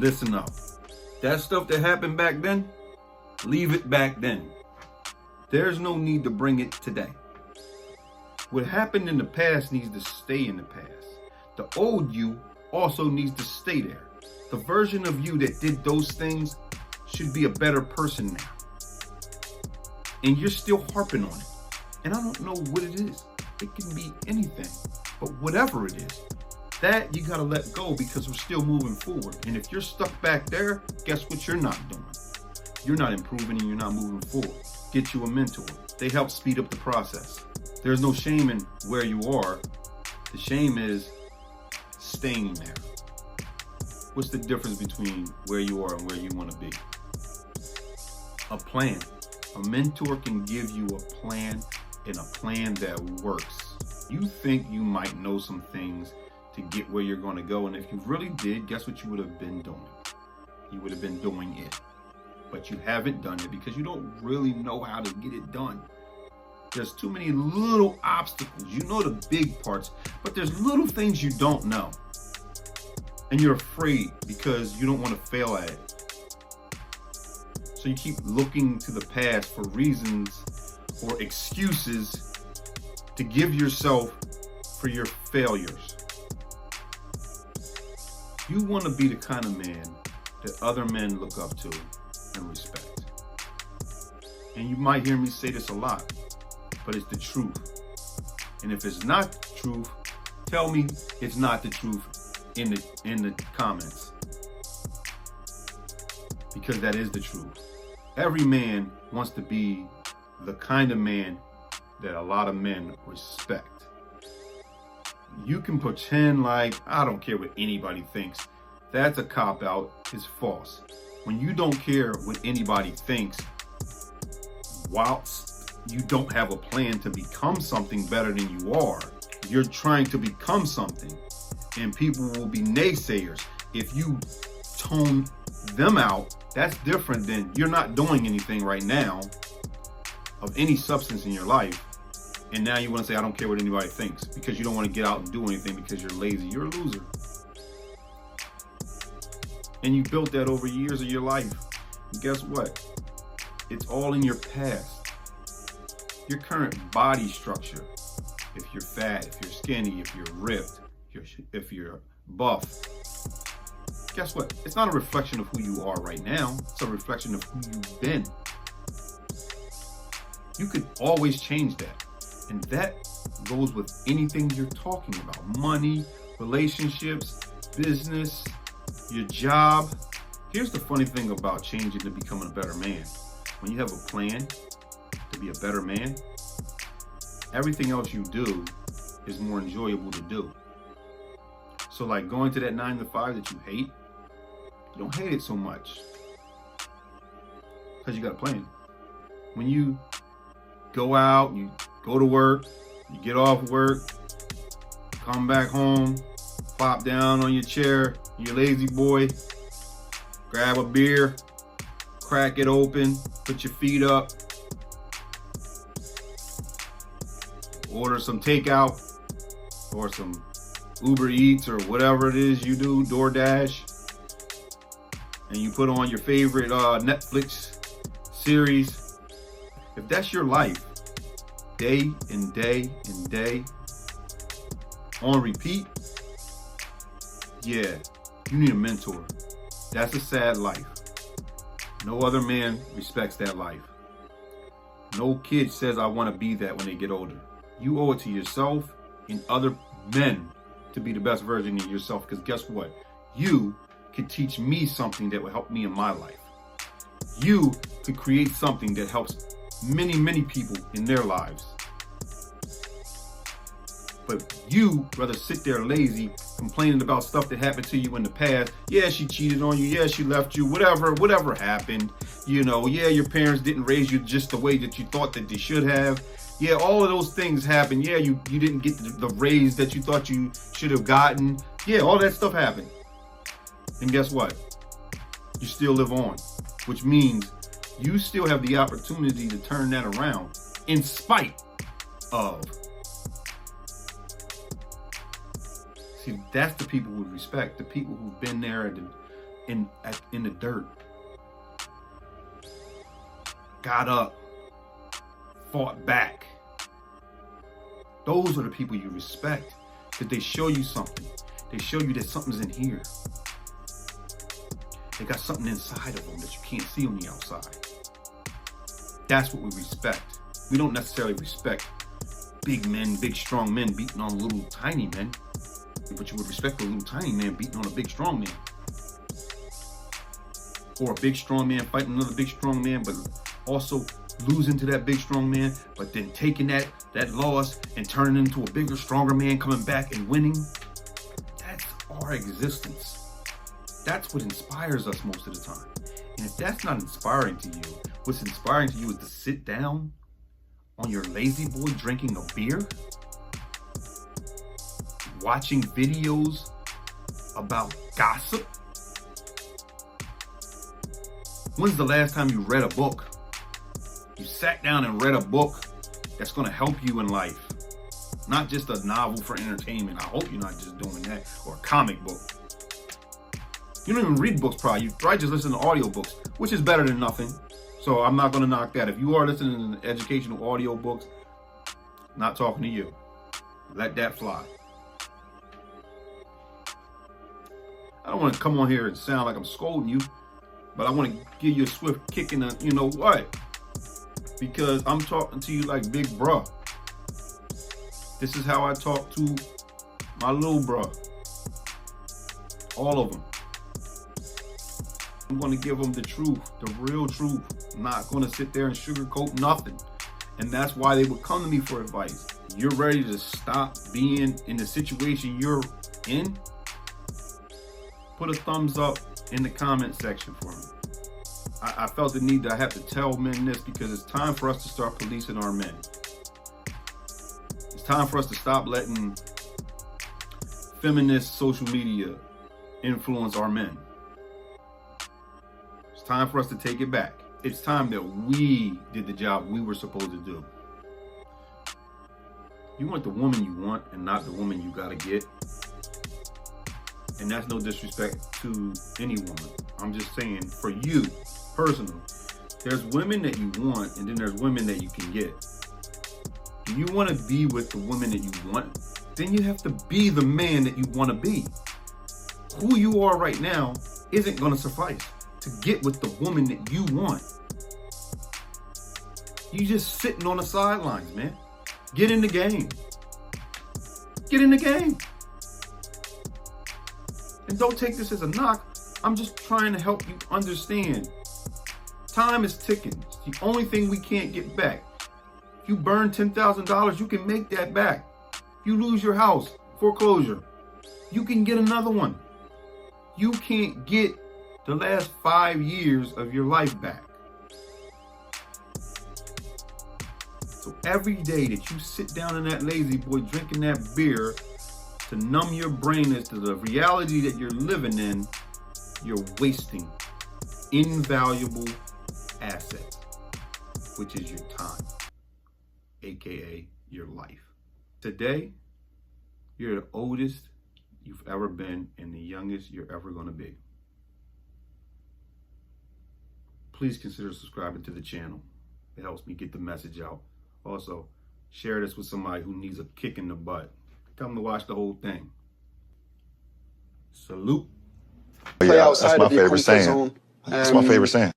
listen up. That stuff that happened back then, leave it back then. There's no need to bring it today. What happened in the past needs to stay in the past. The old you also needs to stay there. The version of you that did those things should be a better person now. And you're still harping on it. And I don't know what it is. It can be anything. But whatever it is, that you gotta let go because we're still moving forward. And if you're stuck back there, guess what you're not doing? You're not improving and you're not moving forward. Get you a mentor. They help speed up the process. There's no shame in where you are. The shame is staying there. What's the difference between where you are and where you want to be? A plan. A mentor can give you a plan, and a plan that works. You think you might know some things to get where you're going to go, and if you really did, guess what you would have been doing? You would have been doing it. But you haven't done it because you don't really know how to get it done. There's too many little obstacles. You know the big parts, but there's little things you don't know. And you're afraid because you don't want to fail at it. So you keep looking to the past for reasons or excuses to give yourself for your failures. You want to be the kind of man that other men look up to and respect. And you might hear me say this a lot, but it's the truth. And if it's not the truth, tell me it's not the truth in the comments. Because that is the truth. Every man wants to be the kind of man that a lot of men respect. You can pretend like, I don't care what anybody thinks. That's a cop-out. It's false. When you don't care what anybody thinks, whilst you don't have a plan to become something better than you are, you're trying to become something, and people will be naysayers. If you tone them out, that's different than you're not doing anything right now of any substance in your life, and now you want to say, I don't care what anybody thinks, because you don't want to get out and do anything because you're lazy. You're a loser. And you built that over years of your life. And guess what? It's all in your past. Your current body structure, if you're fat, if you're skinny, if you're ripped, if you're buff, guess what? It's not a reflection of who you are right now. It's a reflection of who you've been. You could always change that. And that goes with anything you're talking about. Money, relationships, business, your job. Here's the funny thing about changing to becoming a better man. When you have a plan to be a better man, everything else you do is more enjoyable to do. So like going to that 9 to 5 that you hate, you don't hate it so much because you got a plan. When you go out, you go to work, you get off work, come back home, plop down on your chair, your lazy boy, grab a beer, crack it open, put your feet up, order some takeout or some Uber Eats or whatever it is you do, DoorDash, and you put on your favorite Netflix series. If that's your life, day and day and day, on repeat, yeah, you need a mentor. That's a sad life. No other man respects that life. No kid says, I want to be that when they get older. You owe it to yourself and other men to be the best version of yourself, because guess what? You could teach me something that will help me in my life. You could create something that helps many, many people in their lives. But you rather sit there lazy, complaining about stuff that happened to you in the past. Yeah, she cheated on you. Yeah, she left you. Whatever happened. You know, yeah, your parents didn't raise you just the way that you thought that they should have. Yeah, all of those things happened. Yeah, you didn't get the raise that you thought you should have gotten. Yeah, all that stuff happened. And guess what? You still live on, which means you still have the opportunity to turn that around in spite of. See, that's the people we respect, the people who've been there, in the dirt, got up, fought back. Those are the people you respect, because they show you something. They show you that something's in here. They got something inside of them that you can't see on the outside. That's what we respect. We don't necessarily respect big men, big strong men beating on little tiny men, but you would respect a little tiny man beating on a big strong man. Or a big strong man fighting another big strong man, but also losing to that big strong man, but then taking that loss and turning into a bigger, stronger man, coming back and winning. That's our existence. That's what inspires us most of the time. And if that's not inspiring to you, what's inspiring to you is to sit down on your lazy boy drinking a beer, watching videos about gossip. When's the last time you read a book? You sat down and read a book that's going to help you in life. Not just a novel for entertainment. I hope you're not just doing that. Or a comic book. You don't even read books probably. You probably just listen to audiobooks, which is better than nothing. So I'm not going to knock that. If you are listening to educational audiobooks, not talking to you. Let that fly. I don't want to come on here and sound like I'm scolding you, but I want to give you a swift kick in the, you know what? Because I'm talking to you like big bruh. This is how I talk to my little bruh. All of them. I'm going to give them the truth, the real truth. I'm not going to sit there and sugarcoat nothing. And that's why they would come to me for advice. You're ready to stop being in the situation you're in? Put a thumbs up in the comment section for me. I felt the need that I have to tell men this because it's time for us to start policing our men. It's time for us to stop letting feminist social media influence our men. It's time for us to take it back. It's time that we did the job we were supposed to do. You want the woman you want and not the woman you gotta get. And that's no disrespect to any woman. I'm just saying, for you, personally, there's women that you want and then there's women that you can get. Do you want to be with the woman that you want? Then you have to be the man that you want to be. Who you are right now isn't going to suffice to get with the woman that you want. You just sitting on the sidelines, man. Get in the game. Get in the game. And don't take this as a knock. I'm just trying to help you understand. Time is ticking. It's the only thing we can't get back. If you burn $10,000, you can make that back. If you lose your house, foreclosure, you can get another one. You can't get the last 5 years of your life back. So every day that you sit down in that lazy boy drinking that beer to numb your brain as to the reality that you're living in, you're wasting invaluable assets, which is your time, aka your life. Today, you're the oldest you've ever been and the youngest you're ever going to be. Please consider subscribing to the channel. It helps me get the message out. Also, share this with somebody who needs a kick in the butt. Tell them to watch the whole thing. Salute. Yeah, that's my favorite saying. That's my favorite saying.